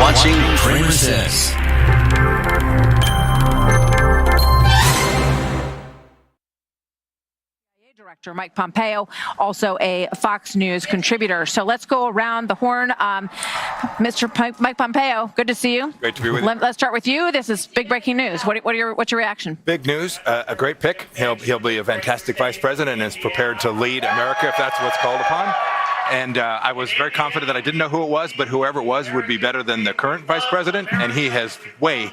watching CramerSez. Director Mike Pompeo, also a Fox News contributor. So let's go around the horn. Mr. Mike Pompeo, good to see you. Great to be with you. Let's start with you. This is big breaking news. What's your reaction? Big news. A great pick. He'll be a fantastic vice president and is prepared to lead America if that's what's called upon. And I was very confident that I didn't know who it was, but whoever it was would be better than the current vice president, and he has way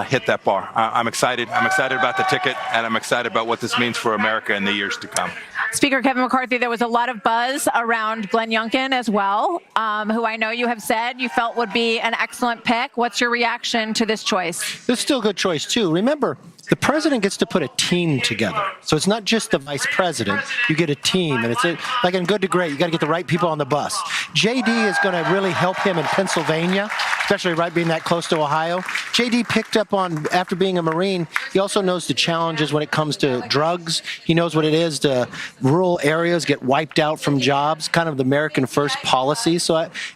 hit that bar. I'm excited. I'm excited about the ticket, and I'm excited about what this means for America in the years to come. Speaker Kevin McCarthy, there was a lot of buzz around Glenn Youngkin as well, who I know you have said you felt would be an excellent pick. What's your reaction to this choice? It's still a good choice, too. Remember, the president gets to put a team together. So it's not just the vice president. You get a team. And it's like in Good to Great, you got to get the right people on the bus. JD is going to really help him in Pennsylvania, especially right being that close to Ohio. JD picked up on, after being a Marine, he also knows the challenges when it comes to drugs. He knows what it is to rural areas get wiped out from jobs, kind of the American First policy.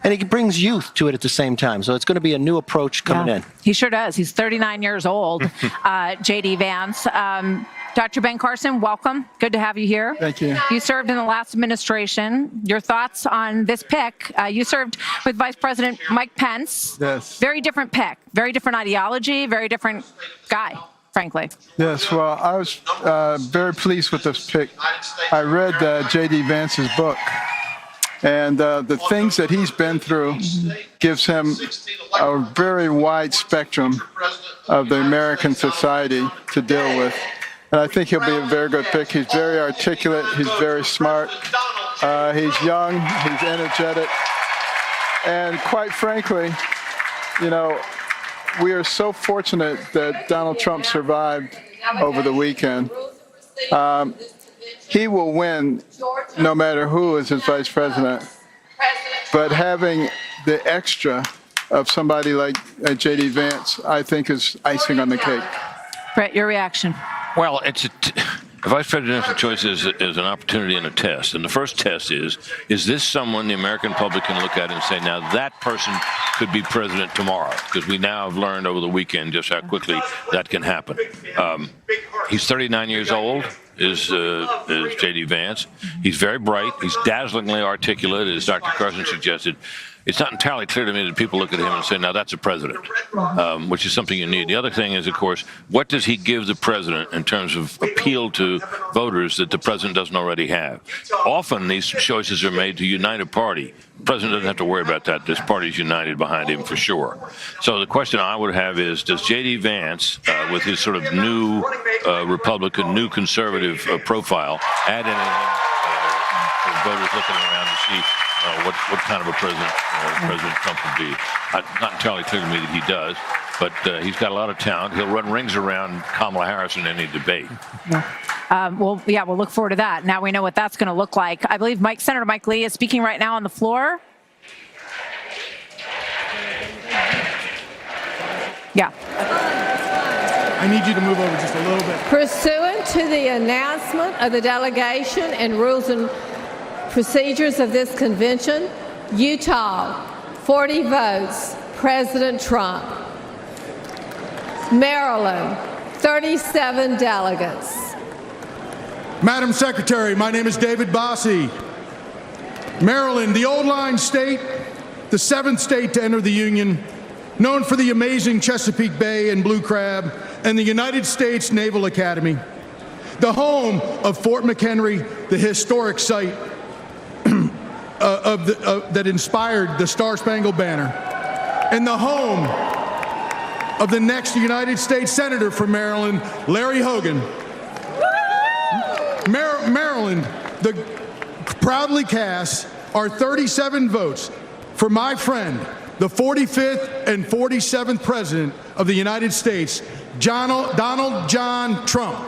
And he brings youth to it at the same time. So it's going to be a new approach coming in. He sure does. He's 39 years old, JD Vance. Dr. Ben Carson, welcome. Good to have you here. Thank you. You served in the last administration. Your thoughts on this pick? You served with Vice President Mike Pence. Yes. Very different pick, very different ideology, very different guy, frankly. Yes, well, I was very pleased with this pick. I read J.D. Vance's book, and the things that he's been through gives him a very wide spectrum of the American society to deal with. And I think he'll be a very good pick. He's very articulate. He's very smart. He's young. He's energetic. And quite frankly, you know, we are so fortunate that Donald Trump survived over the weekend. He will win no matter who is his vice president. But having the extra of somebody like J.D. Vance, I think, is icing on the cake. Brett, your reaction? Well, a vice presidential choice is an opportunity and a test. And the first test is this someone the American public can look at and say, now that person could be president tomorrow? Because we now have learned over the weekend just how quickly that can happen. He's 39 years old, is J.D. Vance. He's very bright. He's dazzlingly articulate, as Dr. Carson suggested. It's not entirely clear to me that people look at him and say, now that's a president, which is something you need. The other thing is, of course, what does he give the president in terms of appeal to voters that the president doesn't already have? Often these choices are made to unite a party. The president doesn't have to worry about that. This party's united behind him for sure. So the question I would have is, does J.D. Vance, with his sort of new Republican, new conservative profile, add anything for voters looking around to see what kind of a president President Trump would be? Not entirely clear to me that he does, but he's got a lot of talent. He'll run rings around Kamala Harris in any debate. Well, yeah, we'll look forward to that. Now we know what that's going to look like. I believe Senator Mike Lee is speaking right now on the floor. Yeah. I need you to move over just a little bit. Pursuant to the announcement of the delegation and rules and procedures of this convention, Utah, 40 votes, President Trump. Maryland, 37 delegates. Madam Secretary, my name is David Bossie. Maryland, the old line state, the 7th state to enter the Union, known for the amazing Chesapeake Bay and Blue Crab, and the United States Naval Academy. The home of Fort McHenry, the historic site that inspired the Star-Spangled Banner, and the home of the next United States Senator from Maryland, Larry Hogan. Maryland proudly casts our 37 votes for my friend, the 45th and 47th President of the United States, Donald John Trump.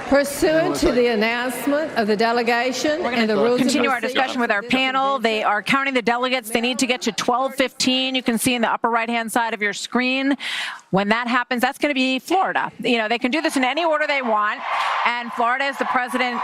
Pursuant to the announcement of the delegation and the rules Continue of our discussion with our panel. They are counting the delegates. They need to get to 12:15. You can see in the upper right-hand side of your screen. When that happens, that's going to be Florida. You know, they can do this in any order they want. And Florida is the President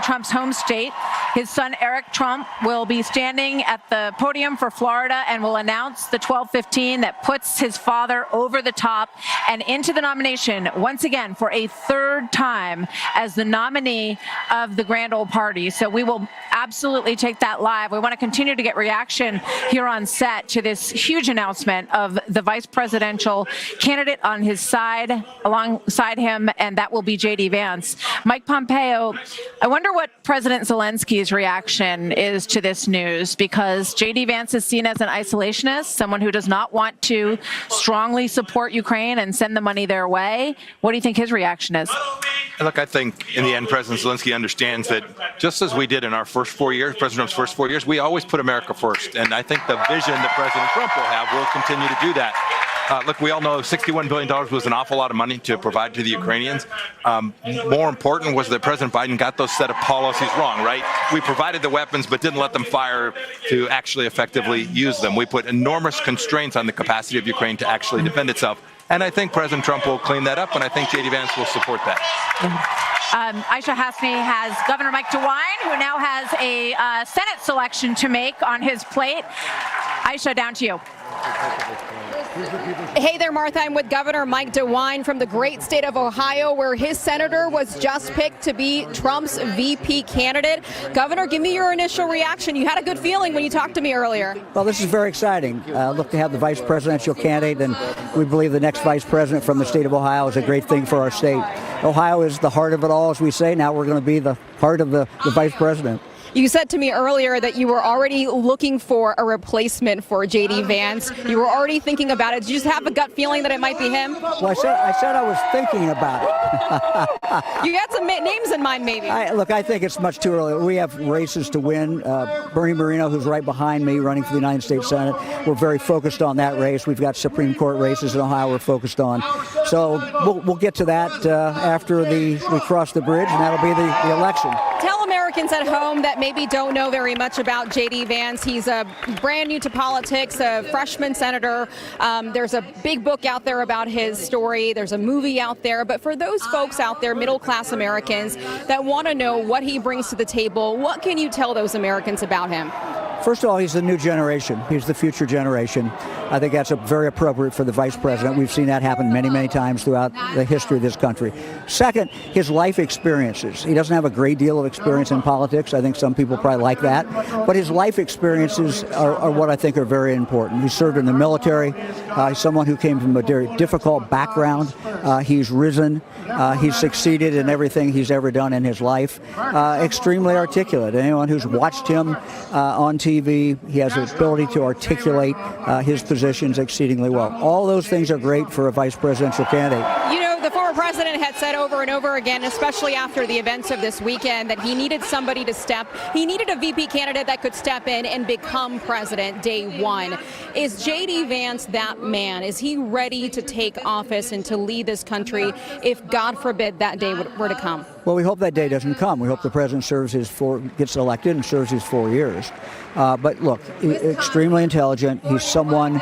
Trump's home state. His son, Eric Trump, will be standing at the podium for Florida and will announce the 12:15 that puts his father over the top and into the nomination once again for a third time as the nominee of the Grand Old Party. So we will absolutely take that live. We want to continue to get reaction here on set to this huge announcement of the vice presidential candidate on his side, alongside him, and that will be J.D. Vance. Mike Pompeo, I wonder what President Zelensky's reaction is to this news, because J.D. Vance is seen as an isolationist, someone who does not want to strongly support Ukraine and send the money their way. What do you think his reaction is? Look, I think in the end, President Zelensky understands that just as we did in our first 4 years, President Trump's first 4 years, we always put America first. And I think the vision that President Trump will have will continue to do that. Look, we all know $61 billion was an awful lot of money to provide to the Ukrainians. More important was that President Biden got those set of policies wrong, right? We provided the weapons, but didn't let them fire to actually effectively use them. We put enormous constraints on the capacity of Ukraine to actually defend itself. And I think President Trump will clean that up, and I think J.D. Vance will support that. Aisha Hasmi has Governor Mike DeWine, who now has a Senate selection to make on his plate. Aisha, down to you. Hey there, Martha. I'm with Governor Mike DeWine from the great state of Ohio, where his senator was just picked to be Trump's VP candidate. Governor, give me your initial reaction. You had a good feeling when you talked to me earlier. Well, this is very exciting. Look, to have the vice presidential candidate, and we believe the next vice president from the state of Ohio is a great thing for our state. Ohio is the heart of it all, as we say. Now we're going to be the heart of the vice president. You said to me earlier that you were already looking for a replacement for J.D. Vance. You were already thinking about it. Did you just have a gut feeling that it might be him? Well, I said I was thinking about it. You got some names in mind, maybe. Look, I think it's much too early. We have races to win. Bernie Moreno, who's right behind me, running for the United States Senate. We're very focused on that race. We've got Supreme Court races in Ohio we're focused on. So we'll get to that after we cross the bridge, and that'll be the election. Tell Americans at home that maybe don't know very much about J.D. Vance. He's brand new to politics, a freshman senator. There's a big book out there about his story. There's a movie out there. But for those folks out there, middle-class Americans, that want to know what he brings to the table, what can you tell those Americans about him? First of all, he's the new generation. He's the future generation. I think that's very appropriate for the vice president. We've seen that happen many, many times throughout the history of this country. Second, his life experiences. He doesn't have a great deal of experience in politics. I think some people probably like that. But his life experiences are what I think are very important. He served in the military. He's someone who came from a very difficult background. He's risen. He's succeeded in everything he's ever done in his life. Extremely articulate. Anyone who's watched him on TV, he has the ability to articulate his positions exceedingly well. All those things are great for a vice presidential candidate. You know, the former president had said over and over again, especially after the events of this weekend, that he needed somebody to he needed a VP candidate that could step in and become president day one. Is J.D. Vance that man? Is he ready to take office and to lead this country if, God forbid, that day were to come? Well, we hope that day doesn't come. We hope the president gets elected and serves his 4 years. But look, extremely intelligent. He's someone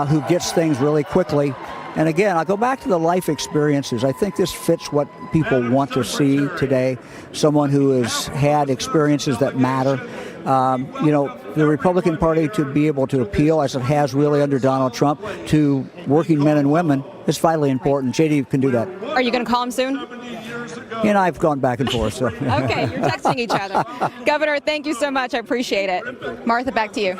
who gets things really quickly. And again, I'll go back to the life experiences. I think this fits what people want to see today. Someone who has had experiences that matter. The Republican Party to be able to appeal, as it has really under Donald Trump, to working men and women is vitally important. J.D. can do that. Are you going to call him soon? He and I have gone back and forth. So. Okay, you're texting each other. Governor, thank you so much. I appreciate it. Martha, back to you.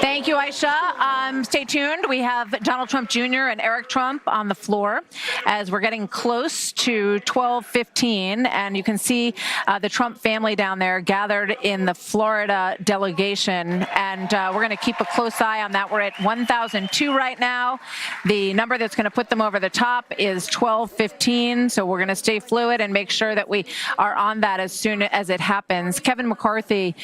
Thank you, Aisha. Stay tuned. We have Donald Trump Jr. and Eric Trump on the floor as we're getting close to 12:15, and you can see the Trump family down there gathered in the Florida delegation, and we're going to keep a close eye on that. We're at 1,002 right now. The number that's going to put them over the top is 12:15, so we're going to stay fluid and make sure that we are on that as soon as it happens. Kevin McCarthy,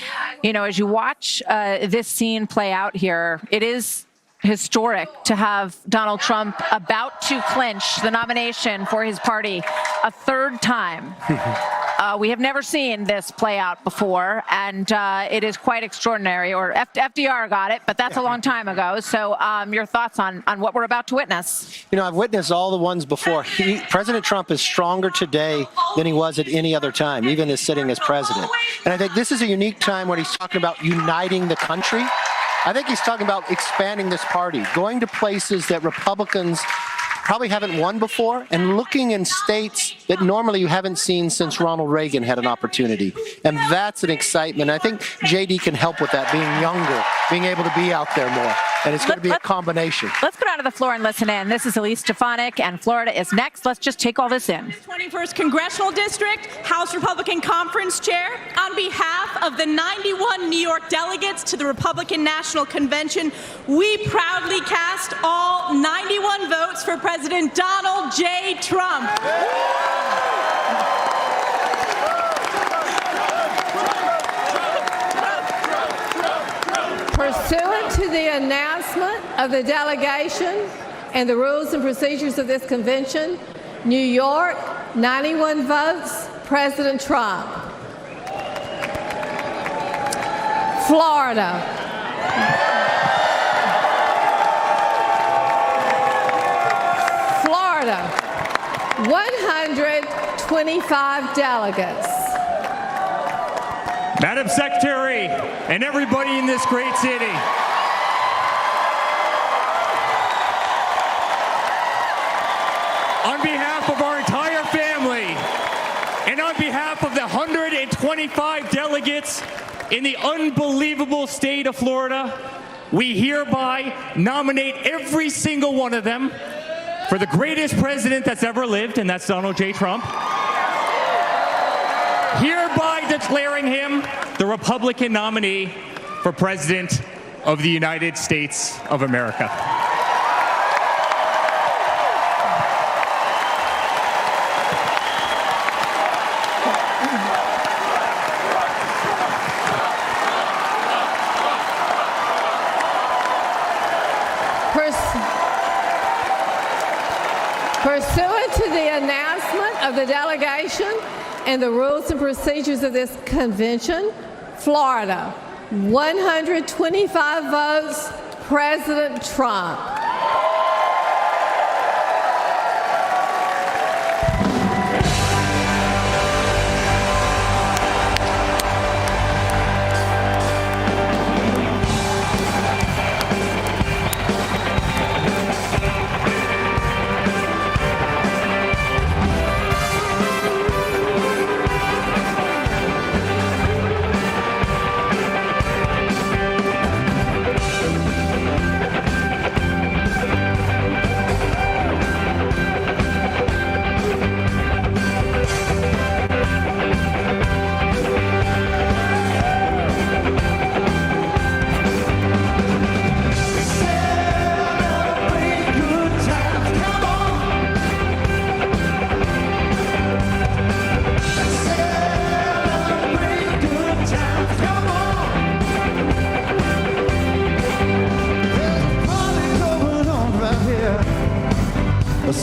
as you watch this scene play out here, it is historic to have Donald Trump about to clinch the nomination for his party a third time. We have never seen this play out before, and it is quite extraordinary. Or FDR got it, but that's a long time ago. So your thoughts on what we're about to witness? You know, I've witnessed all the ones before. President Trump is stronger today than he was at any other time, even as sitting as president. And I think this is a unique time when he's talking about uniting the country. I think he's talking about expanding this party, going to places that Republicans probably haven't won before, and looking in states that normally you haven't seen since Ronald Reagan had an opportunity. And that's an excitement. I think JD can help with that, being younger, being able to be out there more. And it's going to be a combination. Let's go down to the floor and listen in. This is Elise Stefanik, and Florida is next. Let's just take all this in. 21st Congressional District, House Republican Conference Chair, on behalf of the 91 New York delegates to the Republican National Convention, we proudly cast all 91 votes for President Donald J. Trump. Pursuant to the announcement of the delegation and the rules and procedures of this convention, New York, 91 votes, President Trump. Florida. Florida, 125 delegates. Madam Secretary and everybody in this great city, on behalf of our entire family and on behalf of the 125 delegates in the unbelievable state of Florida, we hereby nominate every single one of them for the greatest president that's ever lived, and that's Donald J. Trump, hereby declaring him the Republican nominee for President of the United States of America. Pursuant to the announcement of the delegation and the rules and procedures of this convention, Florida, 125 votes, President Trump.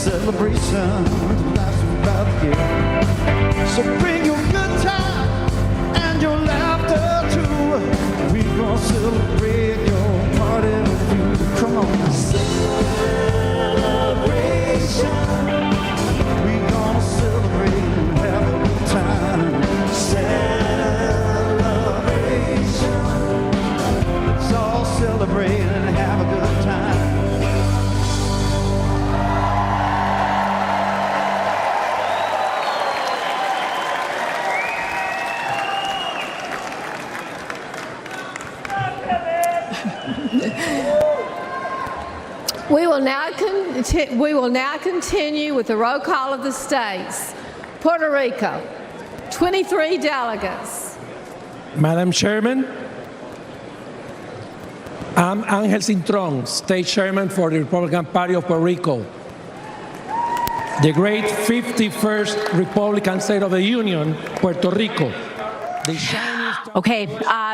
celebration that lasts about a year. So bring your good time and your laughter too. We gonna celebrate your party with you. Come on. Celebration. We gonna celebrate and have a good time. Celebration. Let's all celebrate and have a good time. We will now continue with the roll call of the states. Puerto Rico, 23 delegates. Madam Chairman, I'm Angel Cintrón, State Chairman for the Republican Party of Puerto Rico, the great 51st Republican state of the Union, Puerto Rico. The shiniest Okay,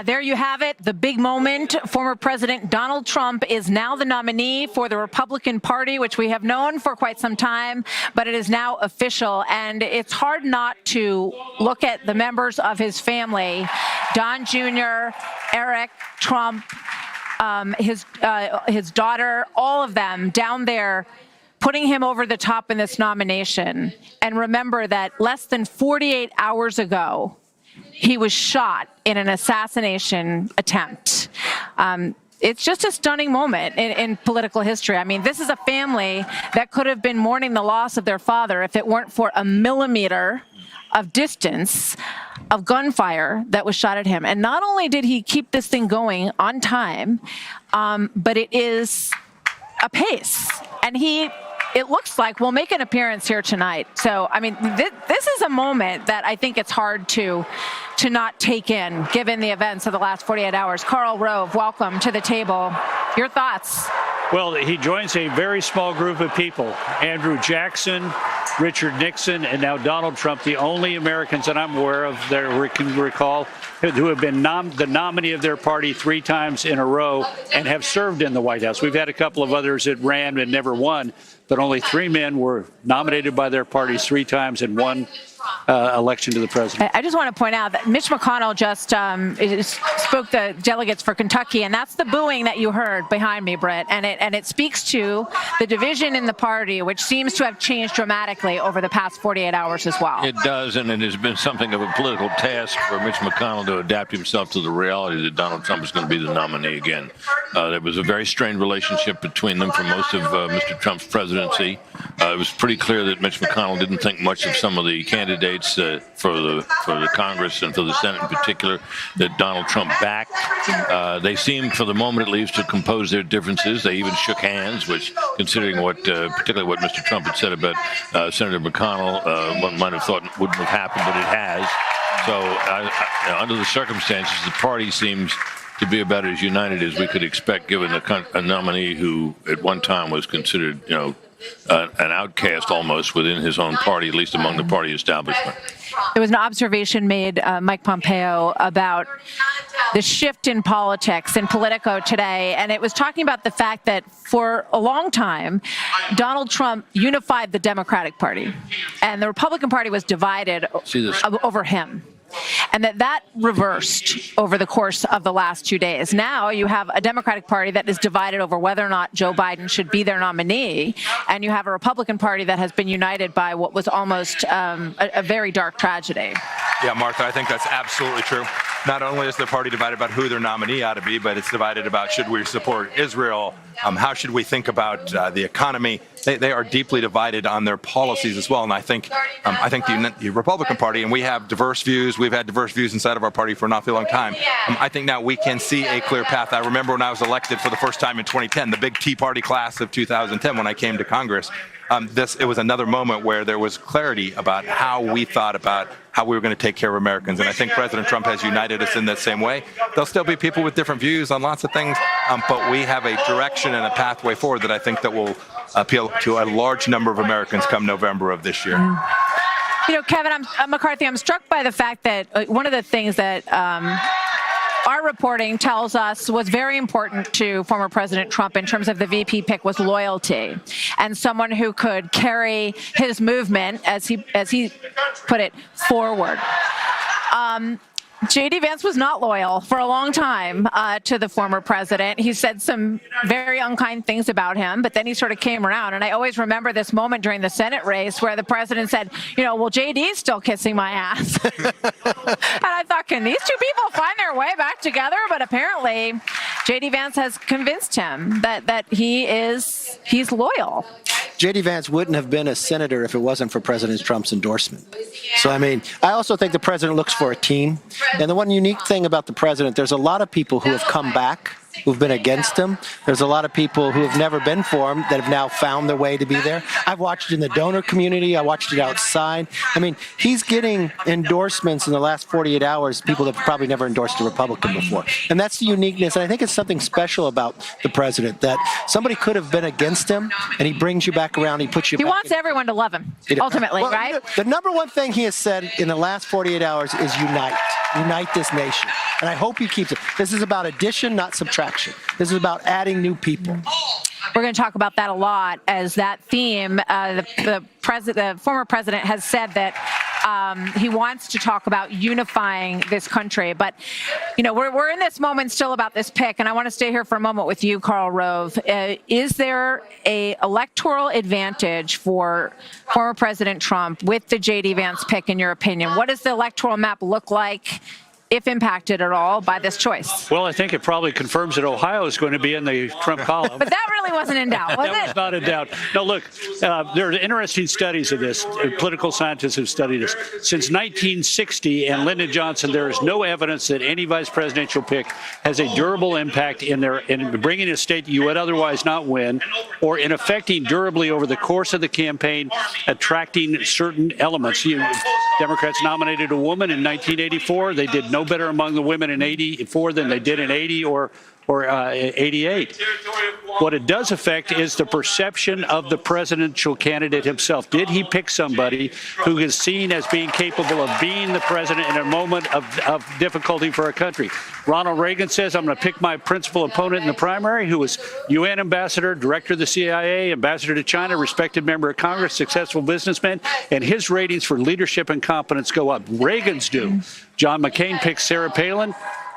there you have it, the big moment. Former President Donald Trump is now the nominee for the Republican Party, which we have known for quite some time, but it is now official. And it's hard not to look at the members of his family, Don Jr., Eric, Trump, his daughter, all of them down there, putting him over the top in this nomination. And remember that less than 48 hours ago, he was shot in an assassination attempt. It's just a stunning moment in political history. I mean, this is a family that could have been mourning the loss of their father if it weren't for a millimeter of distance of gunfire that was shot at him. And not only did he keep this thing going on time, but it is a pace. And it looks like will make an appearance here tonight. So, I mean, this is a moment that I think it's hard to not take in, given the events of the last 48 hours. Karl Rove, welcome to the table. Your thoughts? Well, he joins a very small group of people. Andrew Jackson, Richard Nixon, and now Donald Trump, the only Americans that I'm aware of that we can recall who have been the nominee of their party 3 times in a row and have served in the White House. We've had a couple of others that ran and never won, but only 3 men were nominated by their parties 3 times and won election to the president. I just want to point out that Mitch McConnell just spoke the delegates for Kentucky, and that's the booing that you heard behind me, Britt, and it speaks to the division in the party, which seems to have changed dramatically over the past 48 hours as well. It does, and it has been something of a political task for Mitch McConnell to adapt himself to the reality that Donald Trump is going to be the nominee again. There was a very strained relationship between them for most of Mr. Trump's presidency. It was pretty clear that Mitch McConnell didn't think much of some of the candidates for the Congress and for the Senate in particular that Donald Trump backed. They seemed, for the moment at least, to compose their differences. They even shook hands, which, considering particularly what Mr. Trump had said about Senator McConnell, one might have thought wouldn't have happened, but it has. So, under the circumstances, the party seems to be about as united as we could expect, given a nominee who at one time was considered, an outcast almost within his own party, at least among the party establishment. There was an observation made, Mike Pompeo, about the shift in politics in Politico today, and it was talking about the fact that for a long time, Donald Trump unified the Democratic Party, and the Republican Party was divided over him. And that reversed over the course of the last 2 days. Now you have a Democratic Party that is divided over whether or not Joe Biden should be their nominee, and you have a Republican Party that has been united by what was almost a very dark tragedy. Yeah, Martha, I think that's absolutely true. Not only is the party divided about who their nominee ought to be, but it's divided about should we support Israel, how should we think about the economy. They are deeply divided on their policies as well. And I think the Republican Party, and we have diverse views. We've had diverse views inside of our party for an awfully long time. I think now we can see a clear path. I remember when I was elected for the first time in 2010, the big Tea Party class of 2010 when I came to Congress. It was another moment where there was clarity about how we thought about how we were going to take care of Americans. And I think President Trump has united us in that same way. There'll still be people with different views on lots of things, but we have a direction and a pathway forward that I think that will appeal to a large number of Americans come November of this year. Kevin McCarthy, I'm struck by the fact that one of the things that our reporting tells us was very important to former President Trump in terms of the VP pick was loyalty, and someone who could carry his movement, as he put it, forward. J.D. Vance was not loyal for a long time to the former president. He said some very unkind things about him, but then he sort of came around. And I always remember this moment during the Senate race where the president said, well, J.D.'s still kissing my ass. And I thought, can these 2 people find their way back together? But apparently, J.D. Vance has convinced him that he's loyal. J.D. Vance wouldn't have been a senator if it wasn't for President Trump's endorsement. So, I also think the president looks for a team. And the one unique thing about the president, there's a lot of people who have come back, who've been against him. There's a lot of people who have never been for him that have now found their way to be there. I've watched it in the donor community. I watched it outside. He's getting endorsements in the last 48 hours, people that have probably never endorsed a Republican before. And that's the uniqueness. And I think it's something special about the president, that somebody could have been against him, and he brings you back around. He puts you back. He wants everyone to love him, ultimately, right? The number one thing he has said in the last 48 hours is unite. unite this nation. And I hope he keeps it. This is about addition, not subtraction. This is about adding new people. We're going to talk about that a lot as that theme. The former president has said that he wants to talk about unifying this country. But, you know, we're in this moment still about this pick, and I want to stay here for a moment with you, Karl Rove. Is there a electoral advantage for former President Trump with the J.D. Vance pick, in your opinion? What does the electoral map look like, if impacted at all, by this choice? Well, I think it probably confirms that Ohio is going to be in the Trump column. But that really wasn't in doubt, was it? That was not in doubt. No, look, there are interesting studies of this. Political scientists have studied this. Since 1960 and Lyndon Johnson, there is no evidence that any vice presidential pick has a durable impact in bringing a state that you would otherwise not win, or in affecting durably over the course of the campaign, attracting certain elements. Democrats nominated a woman in 1984. They did no better among the women in 84 than they did in 80 or 88. What it does affect is the perception of the presidential candidate himself. Did he pick somebody who is seen as being capable of being the president in a moment of difficulty for a country? Ronald Reagan says, I'm going to pick my principal opponent in the primary, who was UN ambassador, director of the CIA, ambassador to China, respected member of Congress, successful businessman, and his ratings for leadership and competence go up. Reagan's do. John McCain picks Sarah Palin,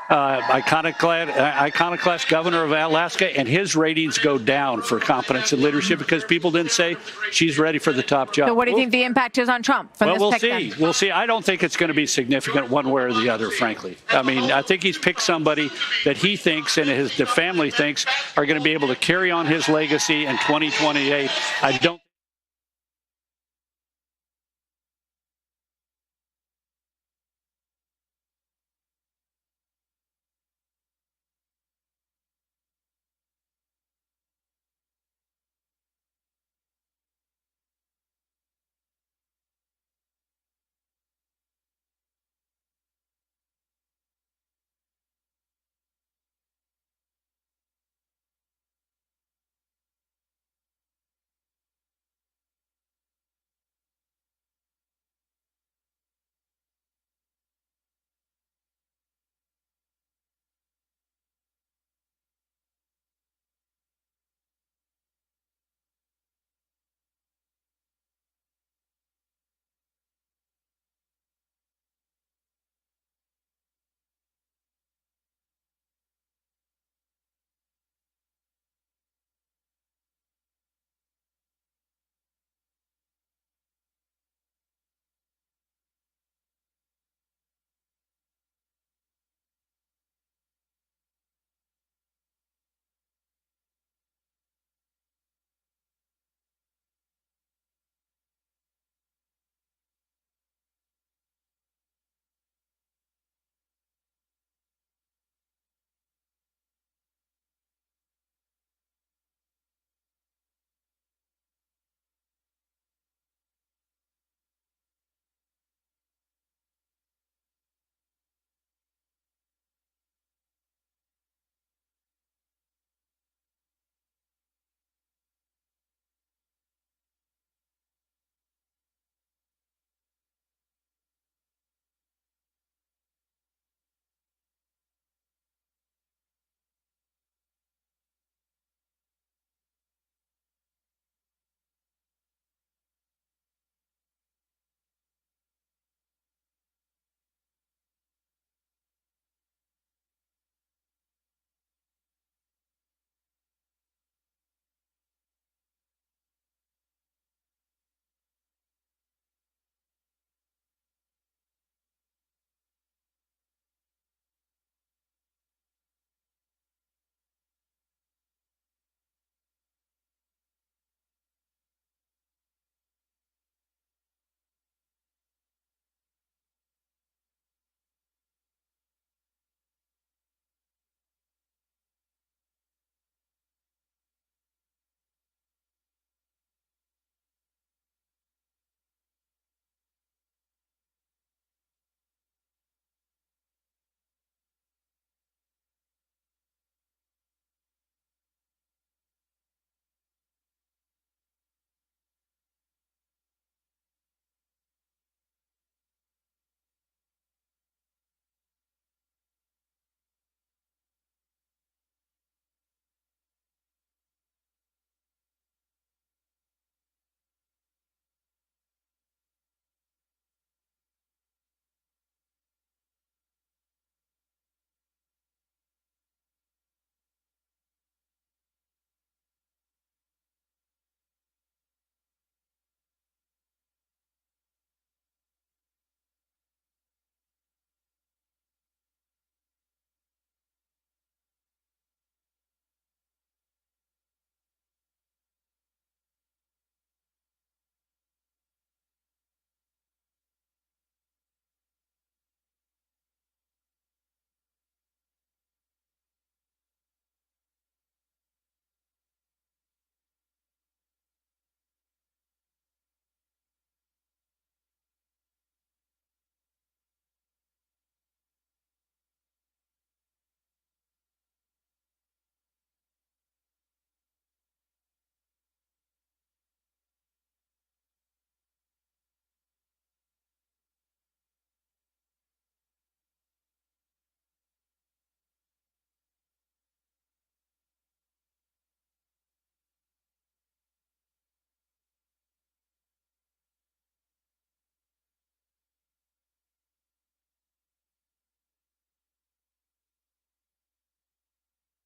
iconoclast governor of Alaska, and his ratings go down for competence and leadership because people didn't say she's ready for the top job. So what do you think the impact is on Trump from this we'll pick, see. then? We'll see. I don't think it's going to be significant one way or the other, frankly. I mean, I think he's picked somebody that he thinks and the family thinks are going to be able to carry on his legacy in 2028. I don't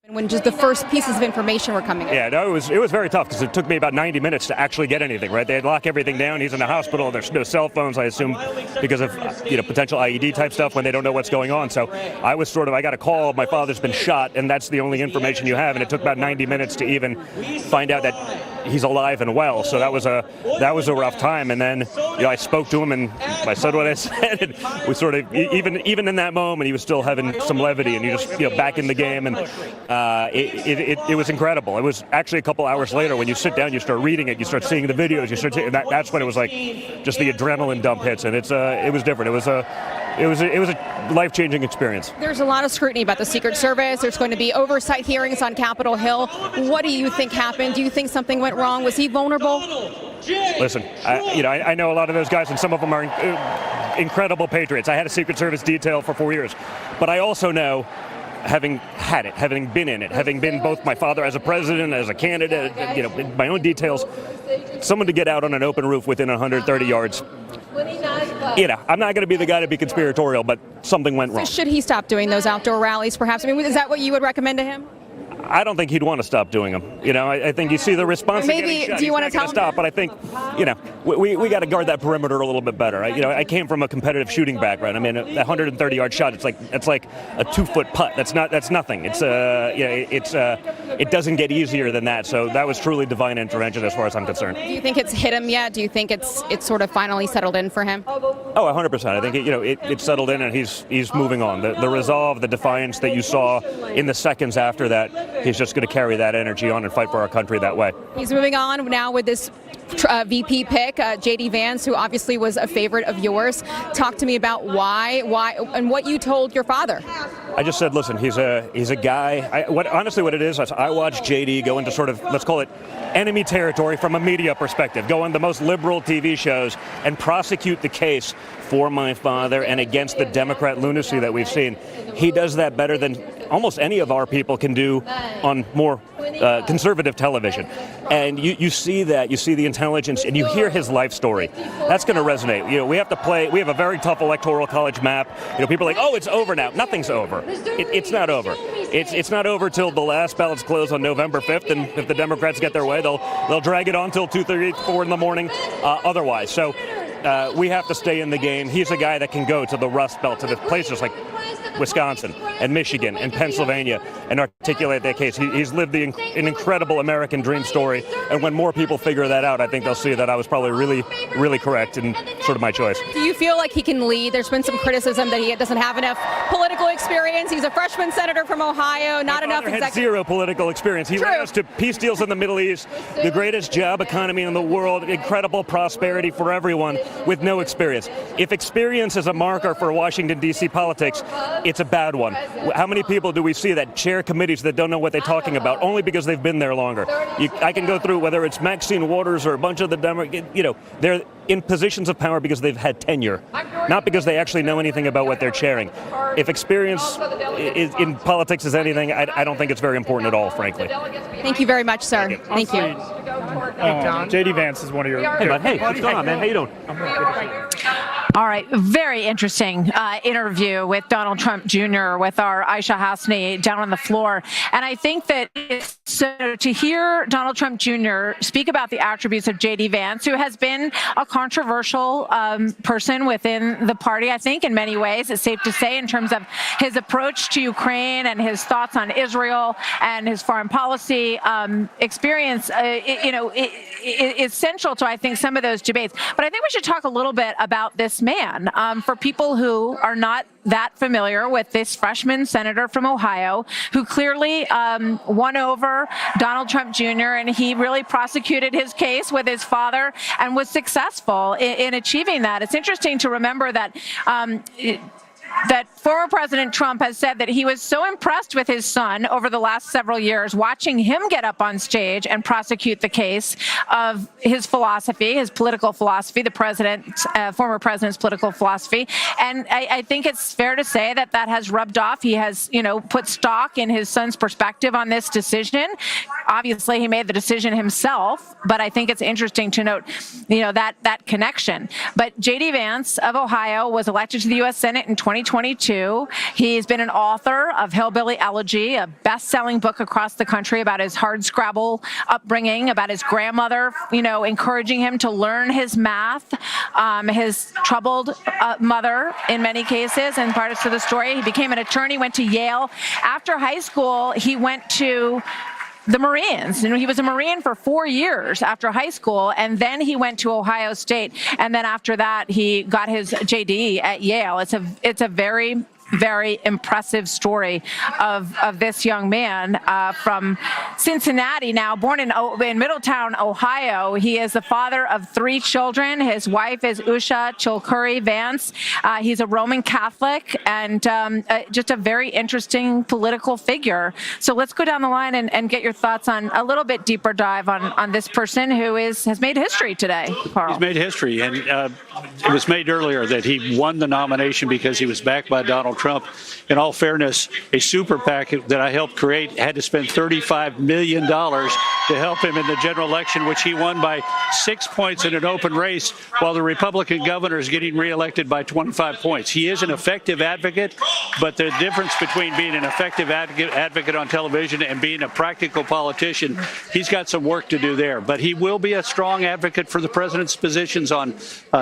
When just the first pieces of information were coming in. Yeah, no, it was very tough because it took me about 90 minutes to actually get anything, right? They'd lock everything down. He's in the hospital. There's no cell phones, I assume, because of potential IED type stuff when they don't know what's going on. So I got a call, my father's been shot, and that's the only information you have. And it took about 90 minutes to even find out that he's alive and well. So that was a rough time. And then I spoke to him and I said what I said. And we sort of even in that moment he was still having some levity and you just back in the game and. It was incredible. It was actually a couple hours later when you sit down, you start reading it, you start seeing the videos, that's when it was like just the adrenaline dump hits, and it was different. It was a life-changing experience. There's a lot of scrutiny about the Secret Service. There's going to be oversight hearings on Capitol Hill. What do you think happened? Do you think something went wrong? Was he vulnerable? Listen, I know a lot of those guys, and some of them are incredible patriots. I had a Secret Service detail for 4 years, but I also know. Having had it, having been in it, having been both my father as a president, as a candidate, my own details, someone to get out on an open roof within 130 yards, I'm not going to be the guy to be conspiratorial, but something went wrong. So should he stop doing those outdoor rallies, perhaps? I mean, is that what you would recommend to him? I don't think he'd want to stop doing them. I think you see the response. Maybe do you want to tell him? Stop, but I think, we got to guard that perimeter a little bit better. I came from a competitive shooting background. I mean, a 130-yard shot. It's like a 2-foot putt. That's nothing. It doesn't get easier than that. So that was truly divine intervention as far as I'm concerned. Do you think it's hit him yet? Do you think it's sort of finally settled in for him? Oh, 100%. I think it's settled in and he's moving on. The resolve, the defiance that you saw in the seconds after that. He's just going to carry that energy on and fight for our country that way. He's moving on now with this VP pick, J.D. Vance, who obviously was a favorite of yours. Talk to me about why, and what you told your father. I just said, listen, he's a guy. Honestly, what it is, I watched J.D. go into sort of, let's call it, enemy territory from a media perspective, go on the most liberal TV shows and prosecute the case for my father and against the Democrat lunacy that we've seen. He does that better than almost any of our people can do on more conservative television. And you see that, you see the intelligence, and you hear his life story. That's going to resonate. We have a very tough electoral college map. People are like, oh, it's over now. Nothing's over. It's not over. It's not over till the last ballots close on November 5th, and if the Democrats get their way, they'll drag it on till 2:30, 4 in the morning otherwise. So we have to stay in the game. He's a guy that can go to the Rust Belt, to the places like Wisconsin and Michigan and Pennsylvania and articulate that case. He's lived an incredible American dream story, and when more people figure that out, I think they'll see that I was probably really, really correct and sort of my choice. Do you feel like he can lead? There's been some criticism that he doesn't have enough political experience. He's a freshman senator from Ohio, not enough executive. Zero political experience. He led us to peace deals in the Middle East, the greatest job economy in the world, incredible prosperity for everyone with no experience. If experience is a marker for Washington, D.C. politics, it's a bad one. How many people do we see that chair committees that don't know what they're talking about only because they've been there longer? I can go through whether it's Maxine Waters or a bunch of the Democrats, they're in positions of power because they've had tenure, not because they actually know anything about what they're chairing. If experience in politics is anything, I don't think it's very important at all, frankly. Thank you very much, sir. Thank you. J.D. Vance is one of your... Hey, bud. Hey, what's going on, man? How you doing? All right, very interesting interview with Donald Trump Jr. with our Aisha Hasni down on the floor. And I think that so to hear Donald Trump Jr. speak about the attributes of J.D. Vance, who has been a controversial person within the party, I think in many ways, it's safe to say, in terms of his approach to Ukraine and his thoughts on Israel and his foreign policy experience, is central to, I think, some of those debates. But I think we should talk a little bit about this man. For people who are not that familiar with this freshman senator from Ohio, who clearly won over Donald Trump Jr., and he really prosecuted his case with his father and was successful in achieving that. It's interesting to remember that that former President Trump has said that he was so impressed with his son over the last several years, watching him get up on stage and prosecute the case of his philosophy, his political philosophy, the former president's political philosophy. And I think it's fair to say that that has rubbed off. He has, put stock in his son's perspective on this decision. Obviously, he made the decision himself, but I think it's interesting to note, that connection. But J.D. Vance of Ohio was elected to the U.S. Senate in 2022. 22. He's been an author of Hillbilly Elegy, a best-selling book across the country about his hardscrabble upbringing, about his grandmother, encouraging him to learn his math, his troubled mother in many cases, and parts of the story. He became an attorney, went to Yale. After high school, he went to the Marines. He was a Marine for 4 years after high school, and then he went to Ohio State. And then after that, he got his JD at Yale. It's a very, very impressive story of this young man from Cincinnati, now born in Middletown, Ohio. He is the father of 3 children. His wife is Usha Chilkuri Vance. He's a Roman Catholic and just a very interesting political figure. So let's go down the line and get your thoughts on a little bit deeper dive on this person who has made history today, Carl. He's made history, and it was made earlier that he won the nomination because he was backed by Donald Trump. In all fairness, a super PAC that I helped create had to spend $35 million to help him in the general election, which he won by 6 points in an open race, while the Republican governor is getting reelected by 25 points. He is an effective advocate, but the difference between being an effective advocate on television and being a practical politician, he's got some work to do there. But he will be a strong advocate for the president's positions on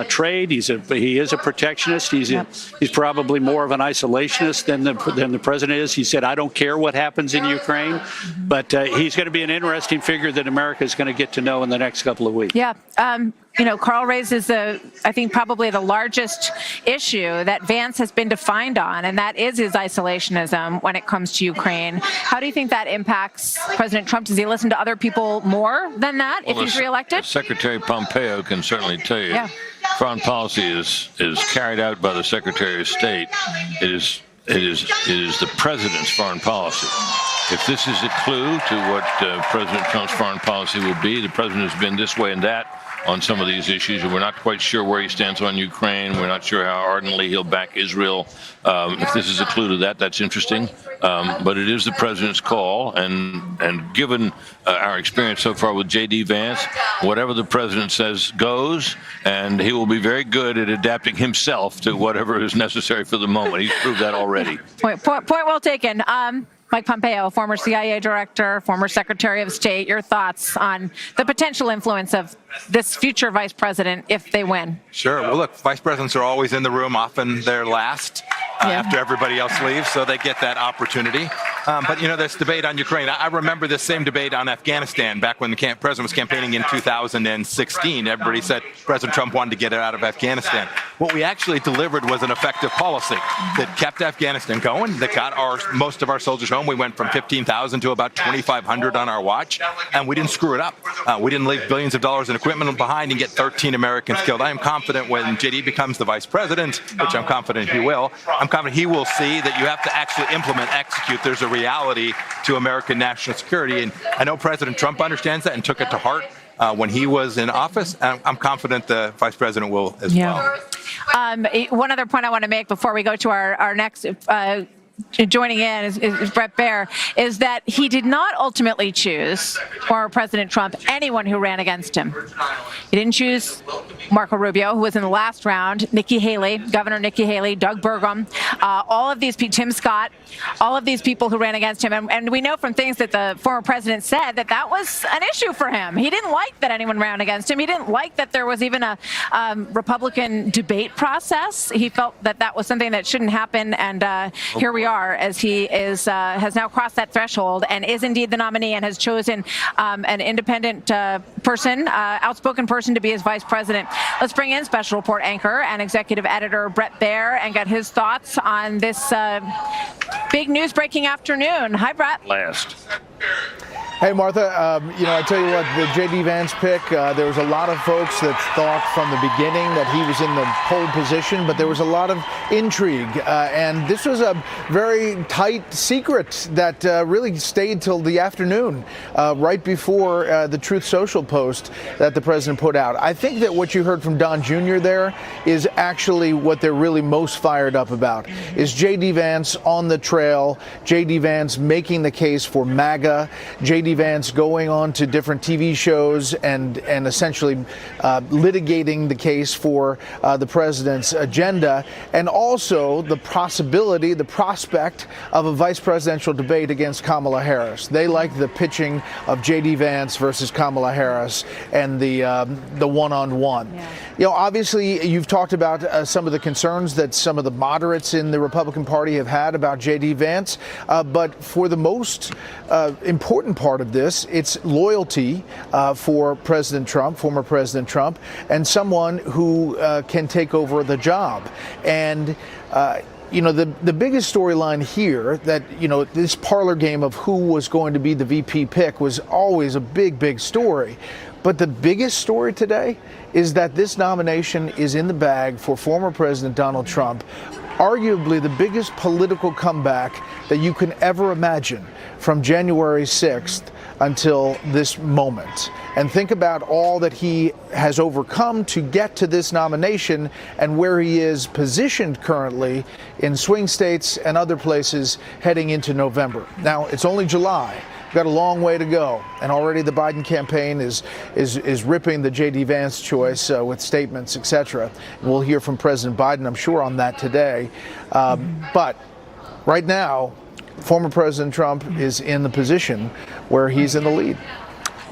trade. He is a protectionist. He's probably more of an isolationist than the president is. He said, I don't care what happens in Ukraine, but he's going to be an interesting figure that America is going to get to know in the next couple of weeks. Yeah. Carl raises I think probably the largest issue that Vance has been defined on, and that is his isolationism when it comes to Ukraine. How do you think that impacts President Trump? Does he listen to other people more than that if he's reelected? Secretary Pompeo can certainly tell you. Yeah. Foreign policy is carried out by the Secretary of State. It is the president's foreign policy. If this is a clue to what President Trump's foreign policy will be, the president has been this way and that on some of these issues, and we're not quite sure where he stands on Ukraine. We're not sure how ardently he'll back Israel. If this is a clue to that, that's interesting. But it is the president's call, and given our experience so far with J.D. Vance, whatever the president says goes, and he will be very good at adapting himself to whatever is necessary for the moment. He's proved that already. Point well taken. Mike Pompeo, former CIA director, former Secretary of State, your thoughts on the potential influence of this future vice president if they win? Sure. Well, look, vice presidents are always in the room. Often they're last after everybody else leaves, so they get that opportunity. But, this debate on Ukraine, I remember this same debate on Afghanistan back when the president was campaigning in 2016. Everybody said President Trump wanted to get it out of Afghanistan. What we actually delivered was an effective policy that kept Afghanistan going, that got most of our soldiers home. We went from 15,000 to about 2,500 on our watch, and we didn't screw it up. We didn't leave billions of dollars in equipment behind and get 13 Americans killed. I am confident when JD becomes the vice president, which I'm confident he will, I'm confident he will see that you have to actually execute. There's a reality to American national security, and I know President Trump understands that and took it to heart when he was in office. I'm confident the vice president will as well. One other point I want to make before we go to our next joining in is Brett Baer, is that he did not ultimately choose, former President Trump, anyone who ran against him. He didn't choose Marco Rubio, who was in the last round, Nikki Haley, Governor Nikki Haley, Doug Burgum, all of these people, Tim Scott, all of these people who ran against him. And we know from things that the former president said that was an issue for him. He didn't like that anyone ran against him. He didn't like that there was even a Republican debate process. He felt that was something that shouldn't happen. And here we are, as he has now crossed that threshold and is indeed the nominee and has chosen an independent person, outspoken person to be his vice president. Let's bring in special report anchor and executive editor Brett Baer and get his thoughts on this big news breaking afternoon. Hi, Brett. Hey, Martha, I tell you what, the J.D. Vance pick, there was a lot of folks that thought from the beginning that he was in the pole position, but there was a lot of intrigue. And this was a very tight secret that really stayed till the afternoon, right before the Truth Social post that the president put out. I think that what you heard from Don Jr. there is actually what they're really most fired up about, is J.D. Vance on the trail, J.D. Vance making the case for MAGA, J.D. J.D. Vance going on to different TV shows and essentially litigating the case for the president's agenda, and also the possibility, the prospect of a vice presidential debate against Kamala Harris. They like the pitching of J.D. Vance versus Kamala Harris and the one-on-one. Yeah. You know, obviously, you've talked about some of the concerns that some of the moderates in the Republican Party have had about J.D. Vance, but for the most important part of this, it's loyalty for President Trump, former President Trump, and someone who can take over the job. And you know, the biggest storyline here, that, you know, this parlor game of who was going to be the VP pick was always a big story. But the biggest story today is that this nomination is in the bag for former President Donald Trump, arguably the biggest political comeback that you can ever imagine from January 6th until this moment. And think about all that he has overcome to get to this nomination and where he is positioned currently in swing states and other places heading into November. Now, it's only July. We've got a long way to go, and already the Biden campaign is ripping the J.D. Vance choice with statements, etc. We'll hear from President Biden, I'm sure, on that today. But right now, former President Trump is in the position where he's in the lead.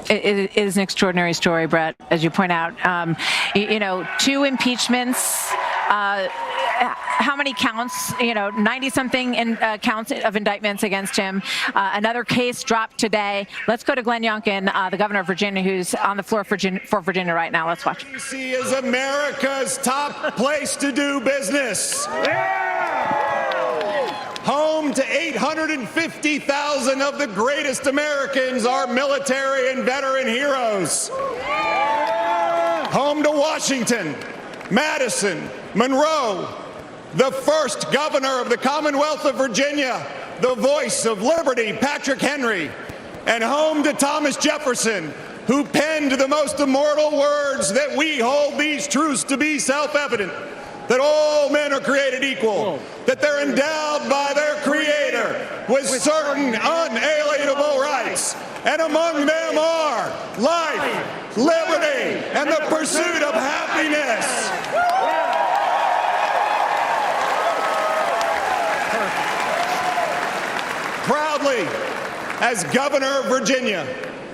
It is an extraordinary story, Brett, as you point out. You know, 2 impeachments. How many counts? You know, 90-something counts of indictments against him. Another case dropped today. Let's go to Glenn Youngkin, the governor of Virginia, who's on the floor for Virginia right now. Let's watch. RNC is America's top place to do business. Home to 850,000 of the greatest Americans, our military and veteran heroes. Home to Washington, Madison, Monroe, the first governor of the Commonwealth of Virginia, the voice of liberty, Patrick Henry, and home to Thomas Jefferson, who penned the most immortal words that we hold these truths to be self-evident, that all men are created equal, that they're endowed by their Creator with certain unalienable rights, and among them are life, liberty, and the pursuit of happiness. Proudly, as governor of Virginia,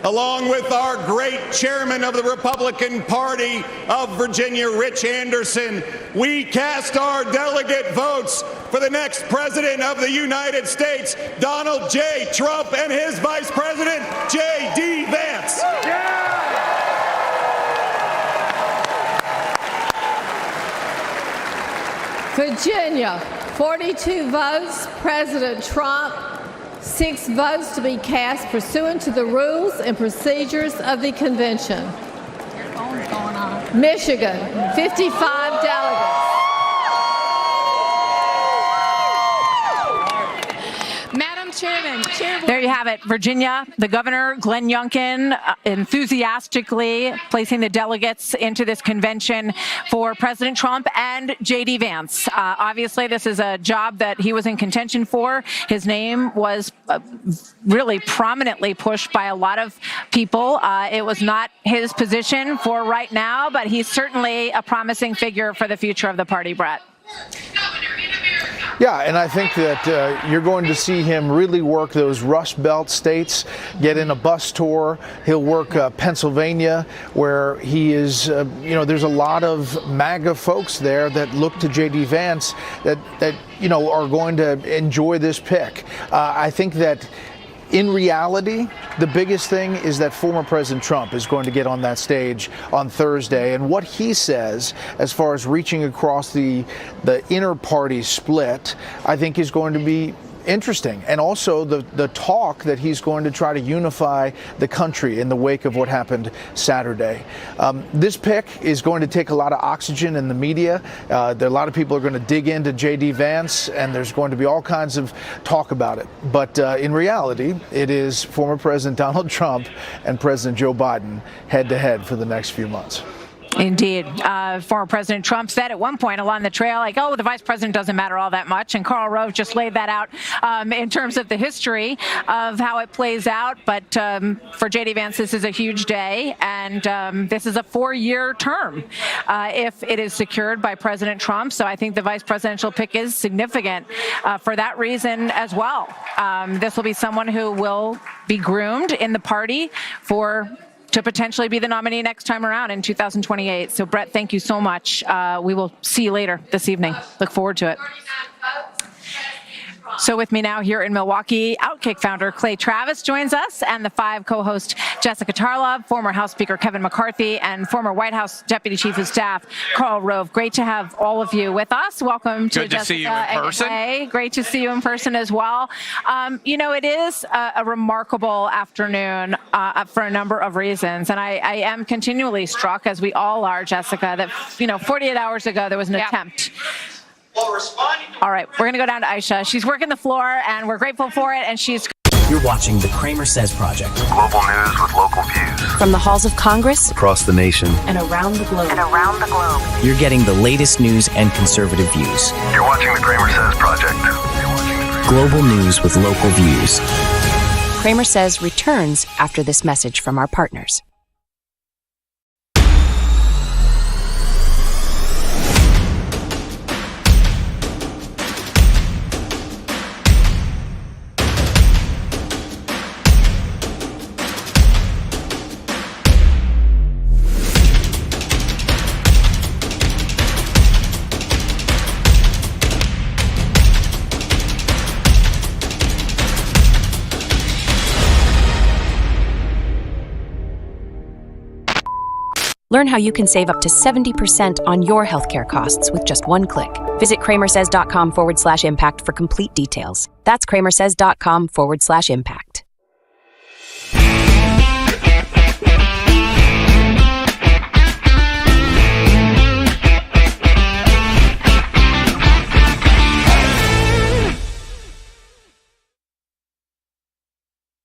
along with our great chairman of the Republican Party of Virginia, Rich Anderson, we cast our delegate votes for the next president of the United States, Donald J. Trump, and his vice president, J.D. Vance. Virginia, 42 votes, President Trump. 6 votes to be cast pursuant to the rules and procedures of the convention. Michigan, 55 delegates. Madam Chairman. There you have it. Virginia, the governor, Glenn Youngkin, enthusiastically placing the delegates into this convention for President Trump and J.D. Vance. Obviously, this is a job that he was in contention for. His name was really prominently pushed by a lot of people. It was not his position for right now, but he's certainly a promising figure for the future of the party, Brett. Yeah, and I think that you're going to see him really work those Rust Belt states, get in a bus tour. He'll work Pennsylvania, where he is, you know, there's a lot of MAGA folks there that look to J.D. Vance that you know, are going to enjoy this pick. I think that in reality, the biggest thing is that former President Trump is going to get on that stage on Thursday, and what he says as far as reaching across the inner party split, I think is going to be interesting. And also the talk that he's going to try to unify the country in the wake of what happened Saturday. This pick is going to take a lot of oxygen in the media. A lot of people are going to dig into J.D. Vance, and there's going to be all kinds of talk about it. But in reality, it is former President Donald Trump and President Joe Biden head-to-head for the next few months. Indeed. Former President Trump said at one point along the trail, like, oh, the vice president doesn't matter all that much. And Karl Rove just laid that out in terms of the history of how it plays out. But for J.D. Vance, this is a huge day. And this is a 4-year term if it is secured by President Trump. So I think the vice presidential pick is significant for that reason as well. This will be someone who will be groomed in the party to potentially be the nominee next time around in 2028. So, Brett, thank you so much. We will see you later this evening. Look forward to it. So with me now here in Milwaukee, Outkick founder Clay Travis joins us, and the 5 co-host Jessica Tarlov, former House Speaker Kevin McCarthy, and former White House Deputy Chief of Staff Karl Rove. Great to have all of you with us. Welcome to Jessica. Good to see you in person. Clay. Great to see you in person as well. It is a remarkable afternoon for a number of reasons, and I am continually struck, as we all are, Jessica, that 48 hours ago there was an attempt. All right, we're going to go down to Aisha. She's working the floor, and we're grateful for it, and she's... You're watching the CramerSez Project. Global news with local views. From the halls of Congress, across the nation, and around the globe. You're getting the latest news and conservative views. You're watching the CramerSez Project. Global news with local views. CramerSez returns after this message from our partners. Learn how you can save up to 70% on your healthcare costs with just one click. Visit CramerSez.com/impact for complete details. That's CramerSez.com/impact.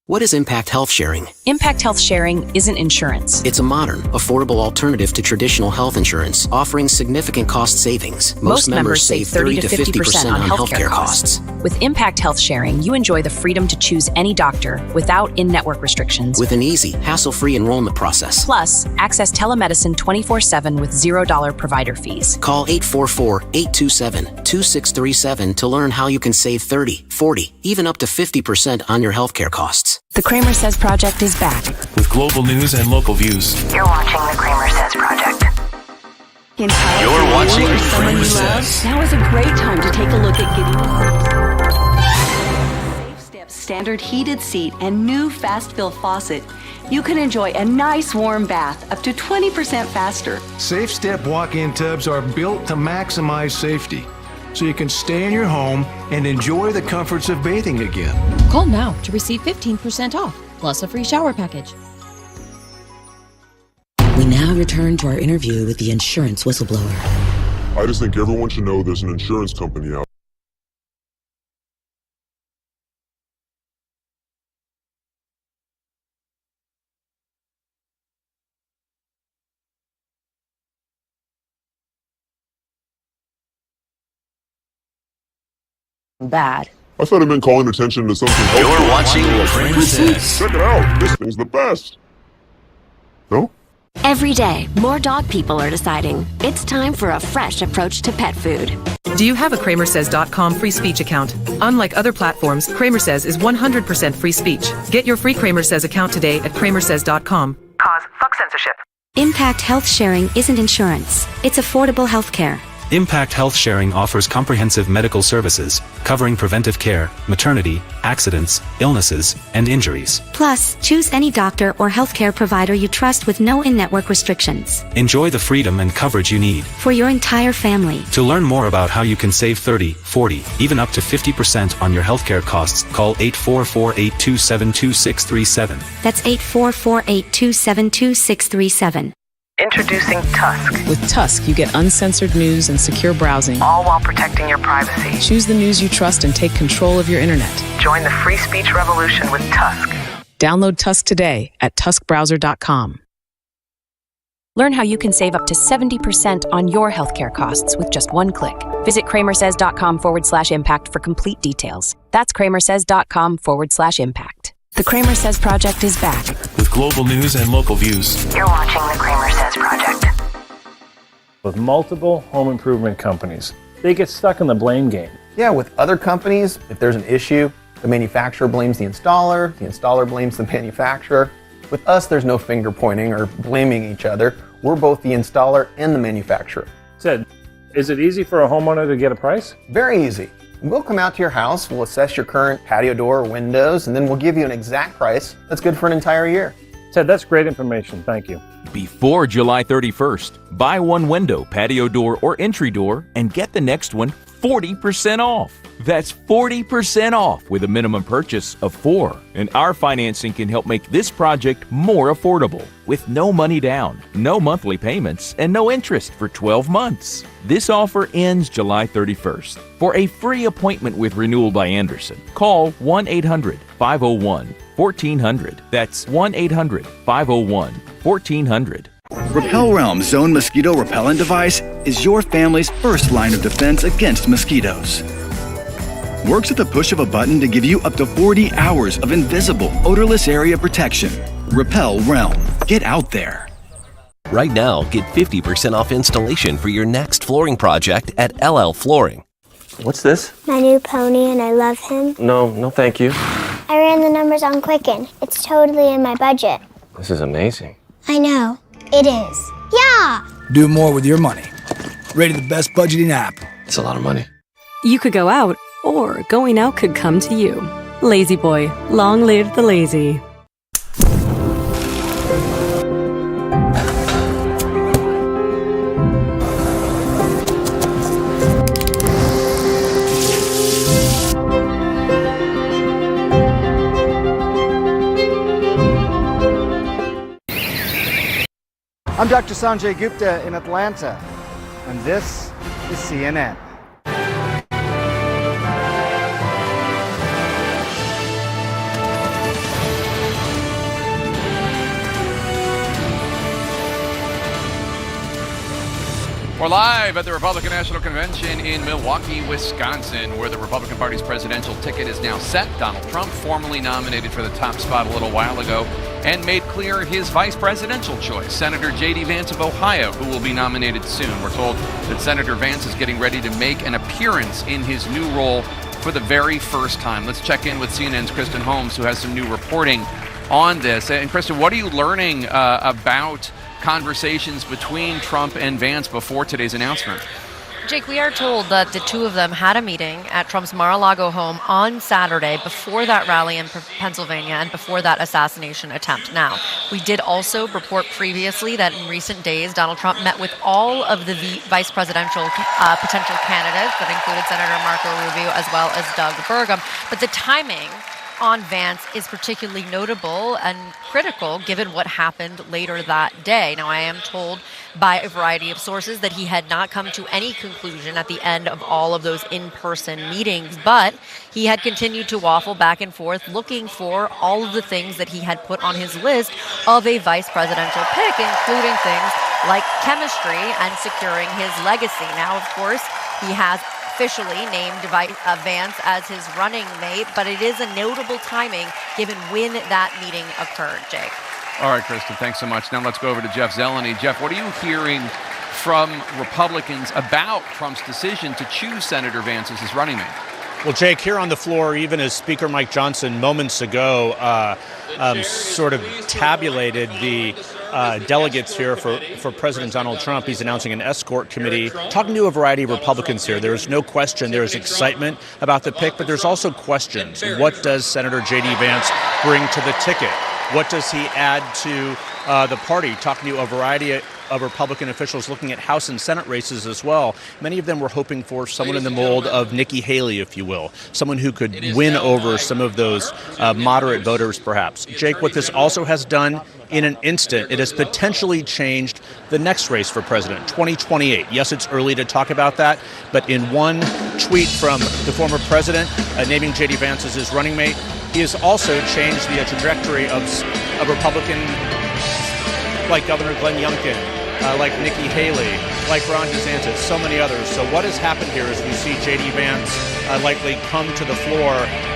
What is Impact Health Sharing? Impact Health Sharing isn't insurance. It's a modern, affordable alternative to traditional health insurance, offering significant cost savings. Most members save 30 to 50% on healthcare costs. With Impact Health Sharing, you enjoy the freedom to choose any doctor without in-network restrictions. With an easy, hassle-free enrollment process. Plus, access telemedicine 24/7 with $0 provider fees. Call 844-827-2637 to learn how you can save 30, 40, even up to 50% on your healthcare costs. The CramerSez Project is back. With global news and local views. You're watching the CramerSez Project. You're watching CramerSez. Now is a great time to take a look at getting Safe Step standard heated seat and new fast fill faucet. You can enjoy a nice warm bath up to 20% faster. Safe Step walk-in tubs are built to maximize safety, so you can stay in your home and enjoy the comforts of bathing again. Call now to receive 15% off, plus a free shower package. We now return to our interview with the insurance whistleblower. I just think everyone should know there's an insurance company out. Bad. I thought I'd been calling attention to something else. You're watching CramerSez. Check it out. This thing's the best. No? Every day, more dog people are deciding it's time for a fresh approach to pet food. Do you have a CramerSez.com free speech account? Unlike other platforms, CramerSez is 100% free speech. Get your free CramerSez account today at CramerSez.com. Cause fuck censorship. Impact Health Sharing isn't insurance. It's affordable health care. Impact Health Sharing offers comprehensive medical services, covering preventive care, maternity, accidents, illnesses, and injuries. Plus, choose any doctor or healthcare provider you trust with no in-network restrictions. Enjoy the freedom and coverage you need for your entire family. To learn more about how you can save 30, 40, even up to 50% on your healthcare costs, call 844-827-2637. That's 844-827-2637. Introducing Tusk. With Tusk, you get uncensored news and secure browsing, all while protecting your privacy. Choose the news you trust and take control of your internet. Join the free speech revolution with Tusk. Download Tusk today at tuskbrowser.com. Learn how you can save up to 70% on your healthcare costs with just one click. Visit CramerSez.com/impact for complete details. That's CramerSez.com/impact. The CramerSez Project is back. With global news and local views. You're watching the CramerSez Project. With multiple home improvement companies, they get stuck in the blame game. Yeah, with other companies, if there's an issue, the manufacturer blames the installer blames the manufacturer. With us, there's no finger pointing or blaming each other. We're both the installer and the manufacturer. Sid, is it easy for a homeowner to get a price? Very easy. We'll come out to your house, we'll assess your current patio door or windows, and then we'll give you an exact price that's good for an entire year. Ted, that's great information. Thank you. Before July 31st, buy one window, patio door, or entry door and get the next one 40% off. That's 40% off with a minimum purchase of 4. And our financing can help make this project more affordable with no money down, no monthly payments, and no interest for 12 months. This offer ends July 31st. For a free appointment with Renewal by Andersen, call 1-800-501-1400. That's 1-800-501-1400. Repel Realm Zone Mosquito Repellent Device is your family's first line of defense against mosquitoes. Works at the push of a button to give you up to 40 hours of invisible, odorless area protection. Repel Realm. Get out there. Right now, get 50% off installation for your next flooring project at LL Flooring. What's this? My new pony, and I love him. No, thank you. I ran the numbers on Quicken. It's totally in my budget. This is amazing. I know. It is. Yeah! Do more with your money. Rated the best budgeting app. It's a lot of money. You could go out, or going out could come to you. Lazy Boy, long live the lazy. I'm Dr. Sanjay Gupta in Atlanta, and this is CNN. We're live at the Republican National Convention in Milwaukee, Wisconsin, where the Republican Party's presidential ticket is now set. Donald Trump, formally nominated for the top spot a little while ago, and made clear his vice presidential choice, Senator J.D. Vance of Ohio, who will be nominated soon. We're told that Senator Vance is getting ready to make an appearance in his new role for the very first time. Let's check in with CNN's Kristen Holmes, who has some new reporting on this. And Kristen, what are you learning about conversations between Trump and Vance before today's announcement? Jake, we are told that the two of them had a meeting at Trump's Mar-a-Lago home on Saturday before that rally in Pennsylvania and before that assassination attempt. Now, we did also report previously that in recent days, Donald Trump met with all of the vice presidential potential candidates that included Senator Marco Rubio as well as Doug Burgum. But the timing on Vance is particularly notable and critical given what happened later that day. Now, I am told by a variety of sources that he had not come to any conclusion at the end of all of those in-person meetings, but he had continued to waffle back and forth looking for all of the things that he had put on his list of a vice presidential pick, including things like chemistry and securing his legacy. Now, of course, he has officially named Vance as his running mate, but it is a notable timing given when that meeting occurred, Jake. All right, Kristen, thanks so much. Now let's go over to Jeff Zeleny. Jeff, what are you hearing from Republicans about Trump's decision to choose Senator Vance as his running mate? Well, Jake, here on the floor, even as Speaker Mike Johnson moments ago sort of tabulated the delegates here for President Donald Trump, he's announcing an escort committee, talking to a variety of Republicans here. There is no question there is excitement about the pick, but there's also questions. What does Senator J.D. Vance bring to the ticket? What does he add to the party? Talking to a variety of Republican officials looking at House and Senate races as well. Many of them were hoping for someone in the mold of Nikki Haley, if you will, someone who could win over some of those moderate voters, perhaps. Jake, what this also has done in an instant, it has potentially changed the next race for president, 2028. Yes, it's early to talk about that, but in one tweet from the former president naming J.D. Vance as his running mate, he has also changed the trajectory of a Republican like Governor Glenn Youngkin like Nikki Haley, like Ron DeSantis, so many others. So what has happened here is we see J.D. Vance likely come to the floor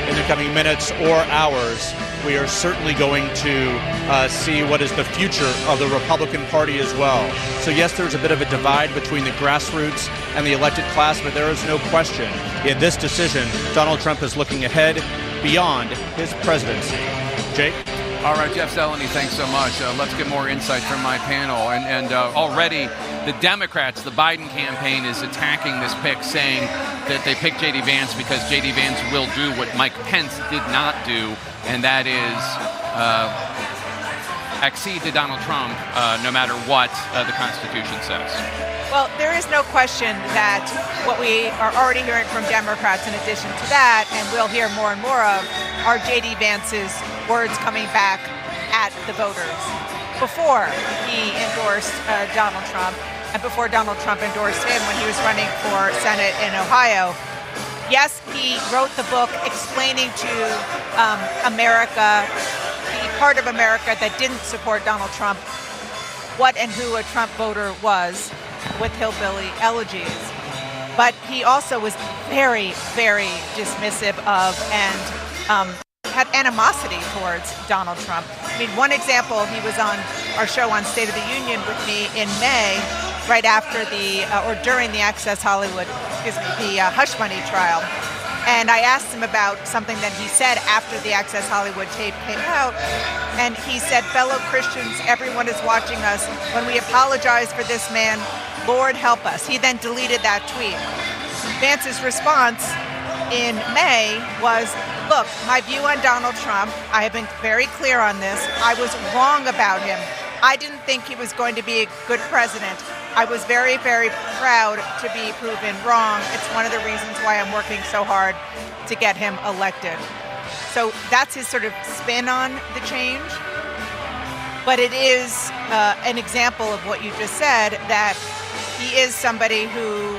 in the coming minutes or hours. We are certainly going to see what is the future of the Republican Party as well. So yes, there's a bit of a divide between the grassroots and the elected class, but there is no question in this decision, Donald Trump is looking ahead beyond his presidency. Jake? All right, Jeff Zeleny, thanks so much. Let's get more insight from my panel. And already the Democrats, the Biden campaign is attacking this pick, saying that they picked J.D. Vance because J.D. Vance will do what Mike Pence did not do, and that is accede to Donald Trump no matter what the Constitution says. Well, there is no question that what we are already hearing from Democrats in addition to that, and we'll hear more and more of, are J.D. Vance's words coming back at the voters. Before he endorsed Donald Trump, and before Donald Trump endorsed him when he was running for Senate in Ohio, yes, he wrote the book explaining to America, the part of America that didn't support Donald Trump, what and who a Trump voter was, with hillbilly elegies. But he also was very, very dismissive of and had animosity towards Donald Trump. I mean, one example, he was on our show on State of the Union with me in May, right after or during the Access Hollywood, the Hush Money trial. And I asked him about something that he said after the Access Hollywood tape came out. And he said, fellow Christians, everyone is watching us. When we apologize for this man, Lord help us. He then deleted that tweet. Vance's response in May was, look, my view on Donald Trump, I have been very clear on this. I was wrong about him. I didn't think he was going to be a good president. I was very, very proud to be proven wrong. It's one of the reasons why I'm working so hard to get him elected. So that's his sort of spin on the change. But it is an example of what you just said, that he is somebody who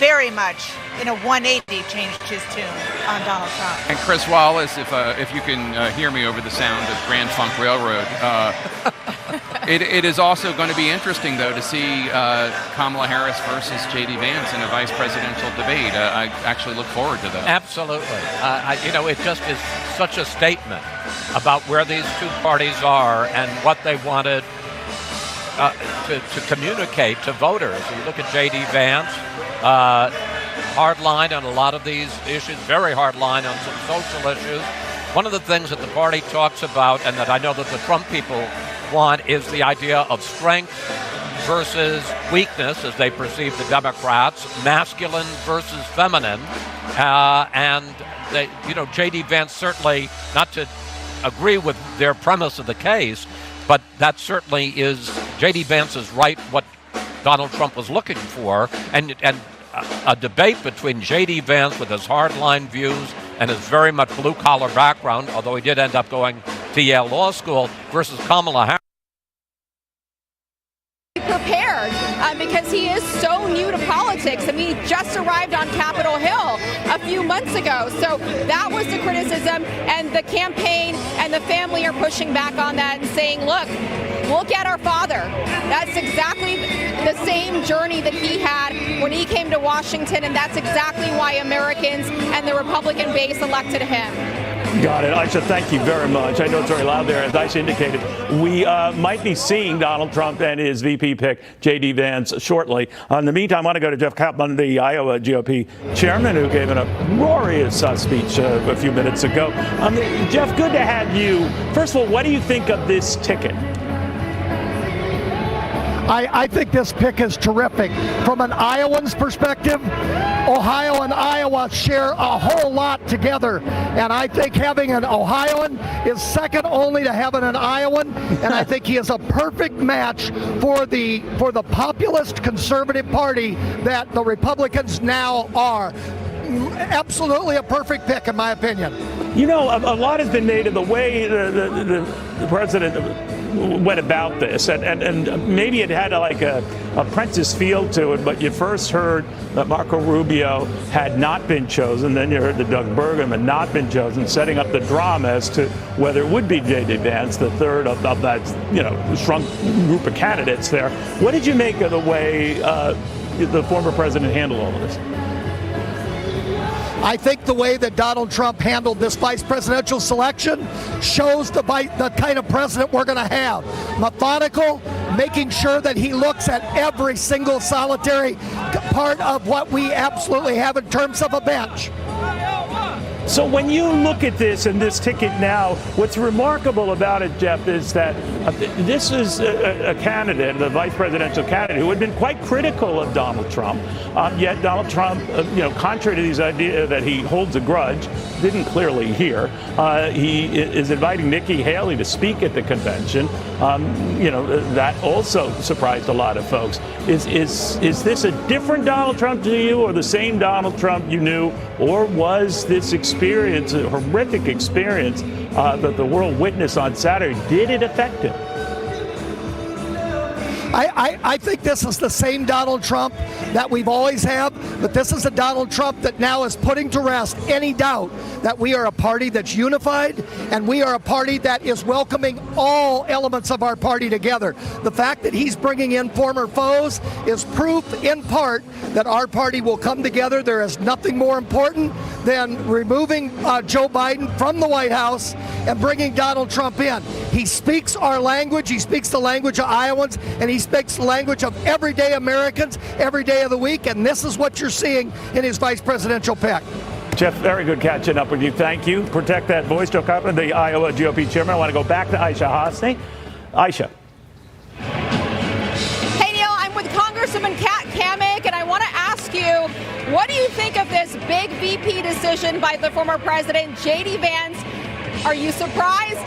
very much in a 180 changed his tune on Donald Trump. And Chris Wallace, if you can hear me over the sound of Grand Funk Railroad, it is also going to be interesting, though, to see Kamala Harris versus J.D. Vance in a vice presidential debate. I actually look forward to that. Absolutely. It just is such a statement about where these two parties are and what they wanted to communicate to voters. You look at J.D. Vance, hard line on a lot of these issues, very hard line on some social issues. One of the things that the party talks about, and that I know that the Trump people want, is the idea of strength versus weakness, as they perceive the Democrats, masculine versus feminine. And J.D. Vance certainly, not to agree with their premise of the case, but that certainly is, J.D. Vance is right what Donald Trump was looking for, and a debate between J.D. Vance with his hardline views and his very much blue-collar background, although he did end up going to Yale Law School, versus Kamala Harris. Prepared because he is so new to politics. I mean, he just arrived on Capitol Hill a few months ago. So that was the criticism, and the campaign and the family are pushing back on that and saying, look, we'll get our father. That's exactly the same journey that he had when he came to Washington, and that's exactly why Americans and the Republican base elected him. Got it. Aisha, thank you very much. I know it's very loud there. As Aisha indicated, we might be seeing Donald Trump and his VP pick, J.D. Vance, shortly. In the meantime, I want to go to Jeff Kaplan, the Iowa GOP chairman, who gave an uproarious speech a few minutes ago. Jeff, good to have you. First of all, what do you think of this ticket? I think this pick is terrific. From an Iowan's perspective, Ohio and Iowa share a whole lot together. And I think having an Ohioan is second only to having an Iowan. And I think he is a perfect match for the populist conservative party that the Republicans now are. Absolutely a perfect pick, in my opinion. You know, a lot has been made of the way the president went about this, and maybe it had like a apprentice feel to it, but you first heard that Marco Rubio had not been chosen, then you heard that Doug Burgum had not been chosen, setting up the drama as to whether it would be J.D. Vance, the third of that shrunk group of candidates there. What did you make of the way the former president handled all of this? I think the way that Donald Trump handled this vice presidential selection shows the kind of president we're going to have. Methodical, making sure that he looks at every single solitary part of what we absolutely have in terms of a bench. So when you look at this and this ticket now, what's remarkable about it, Jeff, is that this is a candidate, the vice presidential candidate, who had been quite critical of Donald Trump. Yet Donald Trump, contrary to these ideas that he holds a grudge, didn't clearly hear. He is inviting Nikki Haley to speak at the convention. That also surprised a lot of folks. Is this a different Donald Trump to you, or the same Donald Trump you knew, or was this experience, a horrific experience that the world witnessed on Saturday, did it affect him? I think this is the same Donald Trump that we've always had, but this is a Donald Trump that now is putting to rest any doubt that we are a party that's unified and we are a party that is welcoming all elements of our party together. The fact that he's bringing in former foes is proof in part that our party will come together. There is nothing more important than removing Joe Biden from the White House and bringing Donald Trump in. He speaks our language. He speaks the language of Iowans, and he speaks the language of everyday Americans every day of the week, and this is what you're seeing in his vice presidential pick. Jeff, very good catching up with you. Thank you. Protect that voice. Joe Copeland, the Iowa GOP chairman. I want to go back to Aisha Hasni. Aisha. Hey, Neil, I'm with Congresswoman Kat Kamik, and I want to ask you, what do you think of this big VP decision by the former president, J.D. Vance? Are you surprised?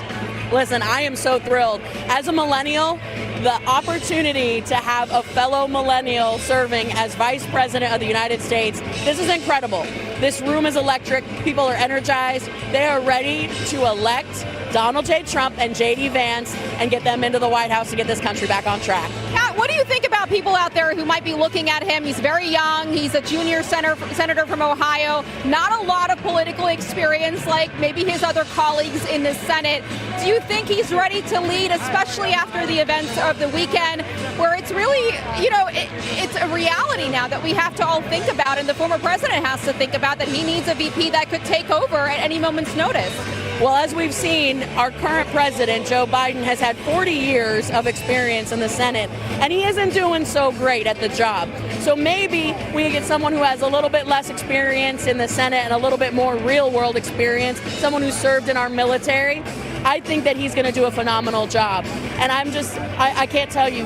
Listen, I am so thrilled. As a millennial, the opportunity to have a fellow millennial serving as Vice President of the United States, this is incredible. This room is electric. People are energized. They are ready to elect Donald J. Trump and J.D. Vance and get them into the White House to get this country back on track. Kat, what do you think about people out there who might be looking at him? He's very young. He's a junior senator from Ohio. Not a lot of political experience like maybe his other colleagues in the Senate. Do you think he's ready to lead, especially after the events of the weekend, where it's really, it's a reality now that we have to all think about, and the former president has to think about that he needs a VP that could take over at any moment's notice? Well, as we've seen, our current president, Joe Biden, has had 40 years of experience in the Senate, and he isn't doing so great at the job. So maybe we get someone who has a little bit less experience in the Senate and a little bit more real-world experience, someone who served in our military. I think that he's going to do a phenomenal job. And I can't tell you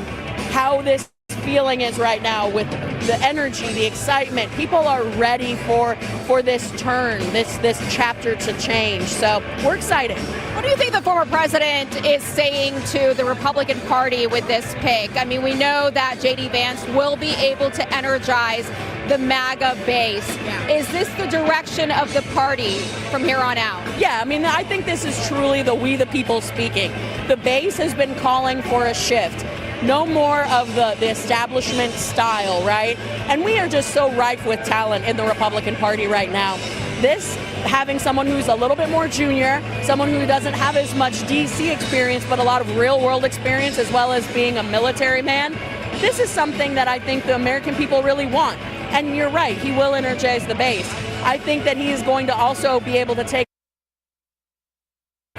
how this feeling is right now with the energy, the excitement. People are ready for this turn, this chapter to change. So we're excited. What do you think the former president is saying to the Republican Party with this pick? I mean, we know that J.D. Vance will be able to energize the MAGA base. Yeah. Is this the direction of the party from here on out? Yeah, I mean, I think this is truly the we the people speaking. The base has been calling for a shift. No more of the establishment style, right? And we are just so rife with talent in the Republican Party right now. This, having someone who's a little bit more junior, someone who doesn't have as much D.C. experience, but a lot of real-world experience, as well as being a military man, this is something that I think the American people really want. And you're right, he will energize the base. I think that he is going to also be able to take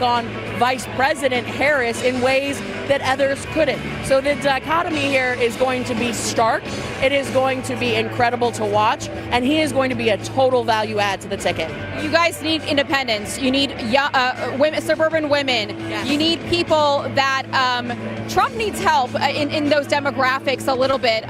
on Vice President Harris in ways that others couldn't. So the dichotomy here is going to be stark. It is going to be incredible to watch, and he is going to be a total value add to the ticket. You guys need independence. You need women, suburban women. Yes. You need people that Trump needs help in those demographics a little bit.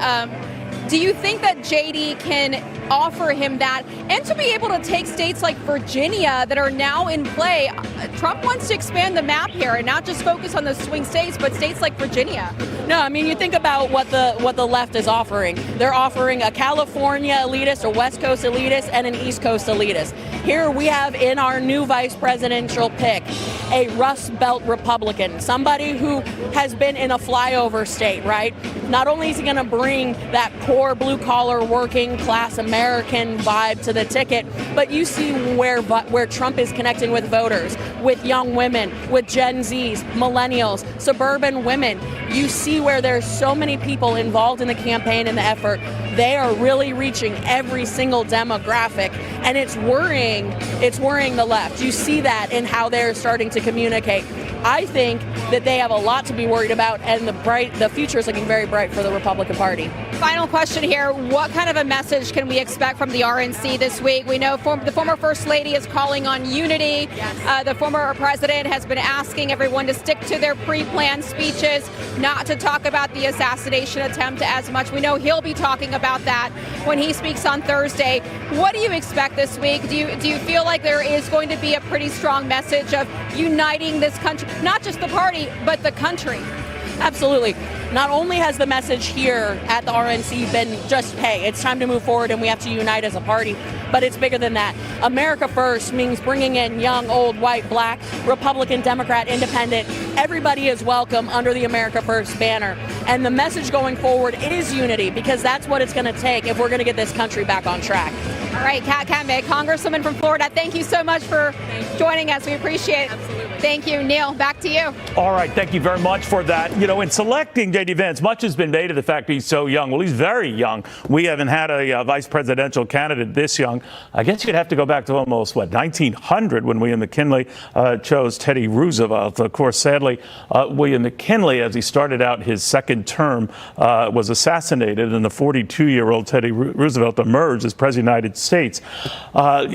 Do you think that J.D. can offer him that, and to be able to take states like Virginia that are now in play? Trump wants to expand the map here and not just focus on the swing states, but states like Virginia. No, I mean, you think about what the left is offering. They're offering a California elitist, a West Coast elitist, and an East Coast elitist. Here we have in our new vice presidential pick a Rust Belt Republican, somebody who has been in a flyover state, right? Not only is he going to bring that core blue-collar working class American vibe to the ticket, but you see where Trump is connecting with voters, with young women, with Gen Zs, millennials, suburban women. You see where there's so many people involved in the campaign and the effort. They are really reaching every single demographic, and it's worrying the left. You see that in how they're starting to communicate. I think that they have a lot to be worried about, and the future is looking very bright for the Republican Party. Final question here. What kind of a message can we expect from the RNC this week? We know the former First Lady is calling on unity. The former president has been asking everyone to stick to their pre-planned speeches, not to talk about the assassination attempt as much. We know he'll be talking about that when he speaks on Thursday. What do you expect this week? Do you feel like there is going to be a pretty strong message of uniting this country, not just the party, but the country? Absolutely. Not only has the message here at the RNC been just, hey, it's time to move forward and we have to unite as a party, but it's bigger than that. America First means bringing in young, old, white, black, Republican, Democrat, Independent. Everybody is welcome under the America First banner. And the message going forward is unity, because that's what it's going to take if we're going to get this country back on track. All right, Kat Kembe, Congresswoman from Florida, thank you so much for joining us. We appreciate it. Absolutely. Thank you. Neil, back to you. All right. Thank you very much for that. You know, in selecting J.D. Vance, much has been made of the fact he's so young. Well, he's very young. We haven't had a vice presidential candidate this young. I guess you'd have to go back to almost, 1900 when William McKinley chose Teddy Roosevelt. Of course, sadly, William McKinley, as he started out his second term, was assassinated, and the 42-year-old Teddy Roosevelt emerged as president of the United States.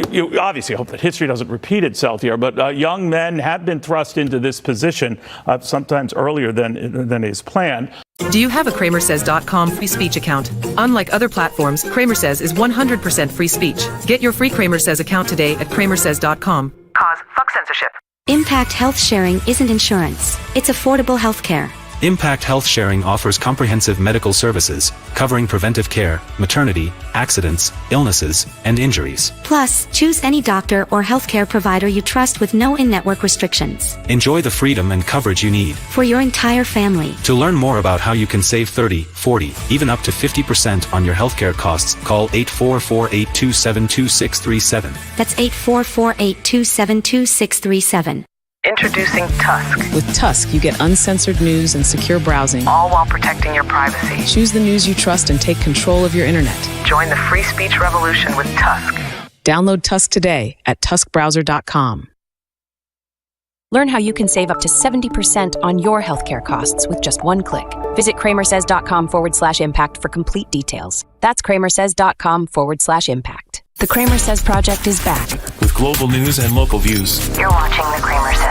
You obviously hope that history doesn't repeat itself here, but young men have been thrust into this position sometimes earlier than is planned. Do you have a CramerSez.com free speech account? Unlike other platforms, CramerSez is 100% free speech. Get your free CramerSez account today at CramerSez.com. Cause fuck censorship. Impact Health Sharing isn't insurance. It's affordable health care. Impact Health Sharing offers comprehensive medical services, covering preventive care, maternity, accidents, illnesses, and injuries. Plus, choose any doctor or healthcare provider you trust with no in-network restrictions. Enjoy the freedom and coverage you need for your entire family. To learn more about how you can save 30, 40, even up to 50% on your healthcare costs, call 844-827-2637. That's 844-827-2637. Introducing Tusk. With Tusk, you get uncensored news and secure browsing, all while protecting your privacy. Choose the news you trust and take control of your internet. Join the free speech revolution with Tusk. Download Tusk today at tuskbrowser.com. Learn how you can save up to 70% on your healthcare costs with just one click. Visit CramerSez.com/impact for complete details. That's CramerSez.com/impact. The CramerSez Project is back. With global news and local views. You're watching the CramerSez